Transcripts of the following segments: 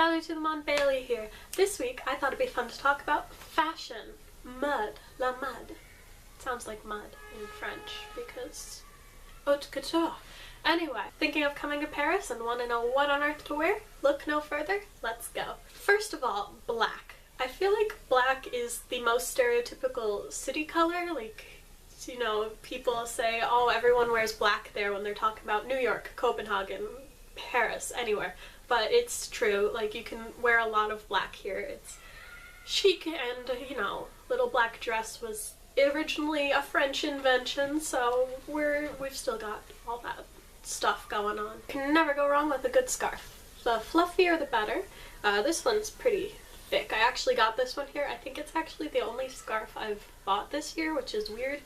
Salut to the Mon Bailey here. This week I thought it'd be fun to talk about fashion. Mode. La mode. Sounds like mud in French because haute couture. Anyway, thinking of coming to Paris and want to know what on earth to wear? Look no further, let's go. First of all, black. I feel like black is the most stereotypical city color. Like, you know, people say, oh, everyone wears black there when they're talking about New York, Copenhagen, Paris, anywhere. But it's true, like, you can wear a lot of black here. It's chic, and, you know, little black dress was originally a French invention, so we've still got all that stuff going on. Can never go wrong with a good scarf. The fluffier the better. This one's pretty thick. I actually got this one here. I think it's actually the only scarf I've bought this year, which is weird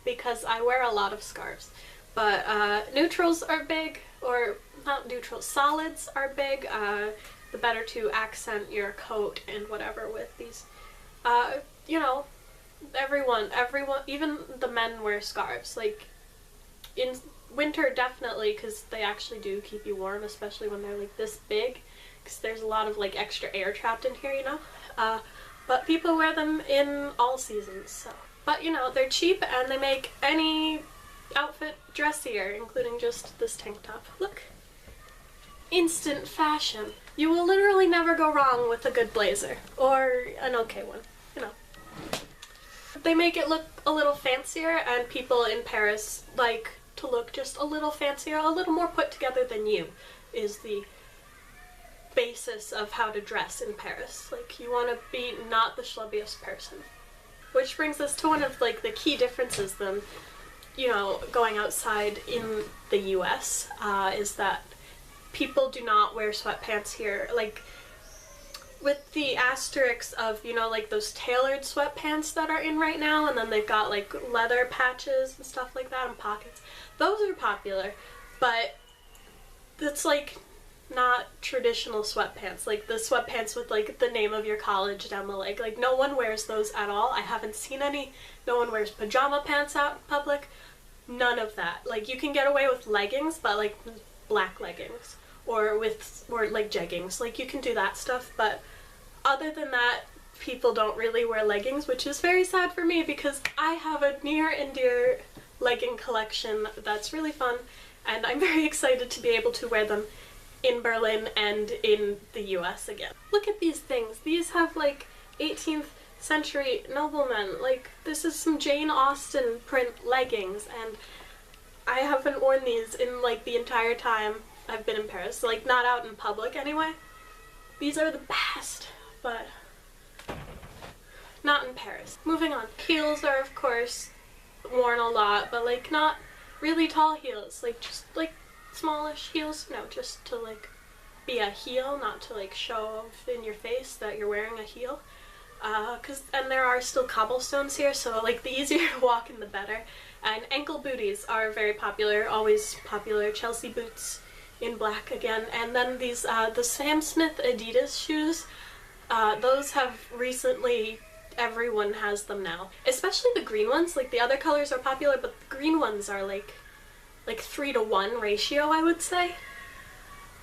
because I wear a lot of scarves. But neutrals are big, or not neutrals, solids are big. The better to accent your coat and whatever with these. You know, everyone, even the men wear scarves. Like, in winter definitely, because they actually do keep you warm, especially when they're like this big, because there's a lot of like extra air trapped in here, you know. But people wear them in all seasons, so. But you know, they're cheap and they make any outfit dressier, including just this tank top. Look. Instant fashion. You will literally never go wrong with a good blazer, or an okay one, you know. They make it look a little fancier, and people in Paris like to look just a little fancier, a little more put together than you, is the basis of how to dress in Paris. Like, you want to be not the schlubbiest person. Which brings us to one of like the key differences then, you know, going outside in the US, is that people do not wear sweatpants here. Like, with the asterisks of, you know, like those tailored sweatpants that are in right now, and then they've got like leather patches and stuff like that and pockets. Those are popular, but it's like not traditional sweatpants. Like the sweatpants with like the name of your college down the leg. Like, no one wears those at all. I haven't seen any. No one wears pajama pants out in public. None of that. Like, you can get away with leggings, but like black leggings, or like jeggings. Like, you can do that stuff, but other than that, people don't really wear leggings, which is very sad for me because I have a near and dear legging collection that's really fun, and I'm very excited to be able to wear them in Berlin and in the US again. Look at these things. These have like 18th century noblemen. Like, this is some Jane Austen print leggings, and I haven't worn these in like the entire time I've been in Paris. Like, not out in public anyway. These are the best, but not in Paris. Moving on. Heels are of course worn a lot, but like not really tall heels. Like, just like smallish heels. No, just to like be a heel, not to like show off in your face that you're wearing a heel. And there are still cobblestones here, so like the easier to walk in the better. And ankle booties are very popular, always popular. Chelsea boots in black again. And then these, the Sam Smith Adidas shoes, those have recently, everyone has them now. Especially the green ones. Like, the other colors are popular, but the green ones are like 3-to-1 ratio, I would say.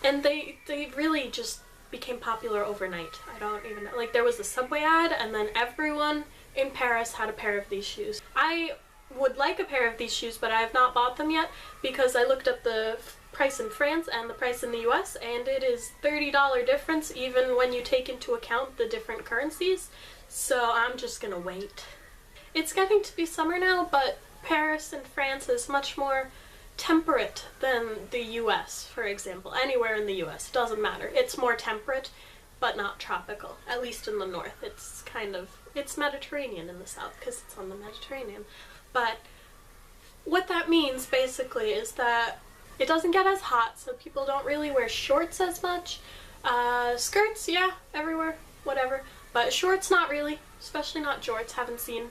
And they really just became popular overnight. I don't even know. Like, there was a Subway ad, and then everyone in Paris had a pair of these shoes. I would like a pair of these shoes, but I have not bought them yet because I looked up the price in France and the price in the US, and it is $30 difference even when you take into account the different currencies. So I'm just gonna wait. It's getting to be summer now, but Paris and France is much more temperate than the US, for example. Anywhere in the US, doesn't matter. It's more temperate, but not tropical. At least in the north. It's kind of, it's Mediterranean in the south, because it's on the Mediterranean. But what that means, basically, is that it doesn't get as hot, so people don't really wear shorts as much. Skirts, yeah, everywhere, whatever. But shorts, not really. Especially not jorts. Haven't seen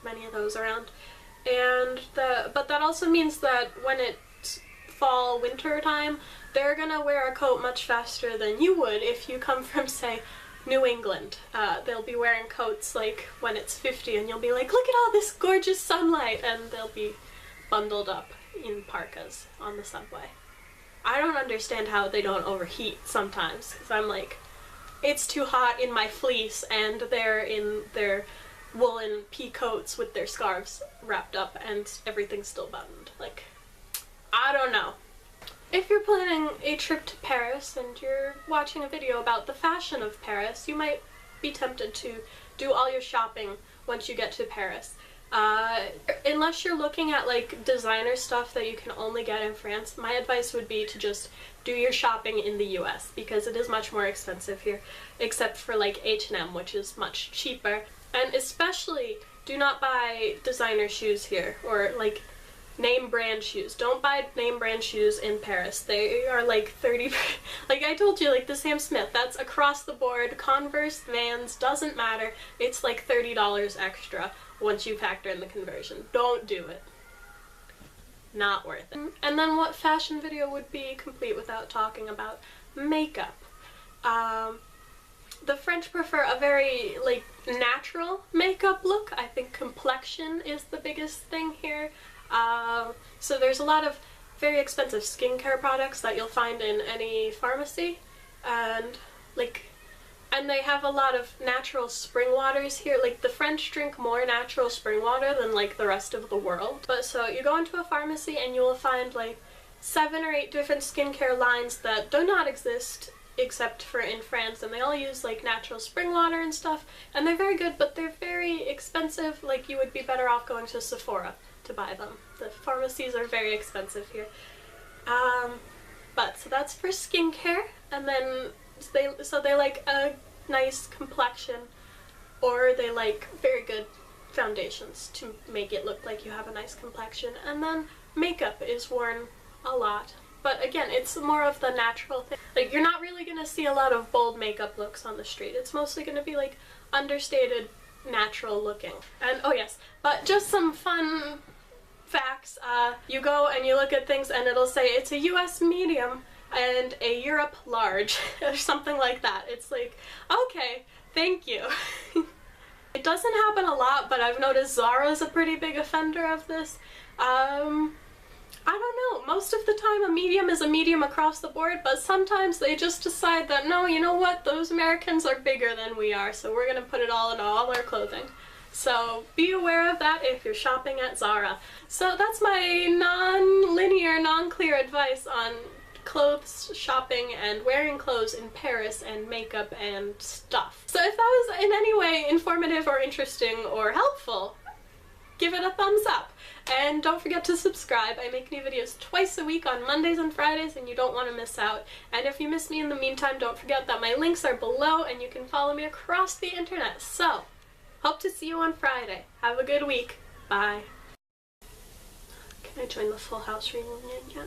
many of those around. But that also means that when it's fall, winter time, they're gonna wear a coat much faster than you would if you come from, say, New England. They'll be wearing coats like when it's 50 and you'll be like, look at all this gorgeous sunlight, and they'll be bundled up in parkas on the subway. I don't understand how they don't overheat sometimes, because I'm like, it's too hot in my fleece, and they're in their woolen pea coats with their scarves wrapped up and everything's still buttoned. Like, I don't know. If you're planning a trip to Paris and you're watching a video about the fashion of Paris, you might be tempted to do all your shopping once you get to Paris. Unless you're looking at like designer stuff that you can only get in France, my advice would be to just do your shopping in the US, because it is much more expensive here, except for like H&M, which is much cheaper. And especially, do not buy designer shoes here, or like name brand shoes. Don't buy name brand shoes in Paris. They are like 30, like I told you, like the Sam Smith, that's across the board. Converse, Vans, doesn't matter. It's like $30 extra once you factor in the conversion. Don't do it. Not worth it. And then what fashion video would be complete without talking about makeup? The French prefer a very like natural makeup look. I think complexion is the biggest thing here. So there's a lot of very expensive skincare products that you'll find in any pharmacy, and they have a lot of natural spring waters here. Like, the French drink more natural spring water than like the rest of the world. But so you go into a pharmacy and you will find like 7 or 8 different skincare lines that do not exist except for in France, and they all use like natural spring water and stuff, and they're very good, but they're very expensive. Like, you would be better off going to Sephora to buy them. The pharmacies are very expensive here. But so that's for skincare, and then they like a nice complexion, or they like very good foundations to make it look like you have a nice complexion, and then makeup is worn a lot. But again, it's more of the natural thing. Like, you're not really gonna see a lot of bold makeup looks on the street. It's mostly gonna be like understated, natural looking. And oh yes, but just some fun facts. You go and you look at things and it'll say it's a US medium and a Europe large or something like that. It's like, okay, thank you. It doesn't happen a lot, but I've noticed Zara's a pretty big offender of this. I don't know, most of the time a medium is a medium across the board, but sometimes they just decide that, no, you know what, those Americans are bigger than we are, so we're gonna put it all in all our clothing. So be aware of that if you're shopping at Zara. So that's my non-linear, non-clear advice on clothes shopping and wearing clothes in Paris and makeup and stuff. So if that was in any way informative or interesting or helpful, give it a thumbs up. And don't forget to subscribe. I make new videos twice a week on Mondays and Fridays, and you don't want to miss out. And if you miss me in the meantime, don't forget that my links are below and you can follow me across the internet. So, hope to see you on Friday. Have a good week. Bye. Can I join the Full House reunion yet?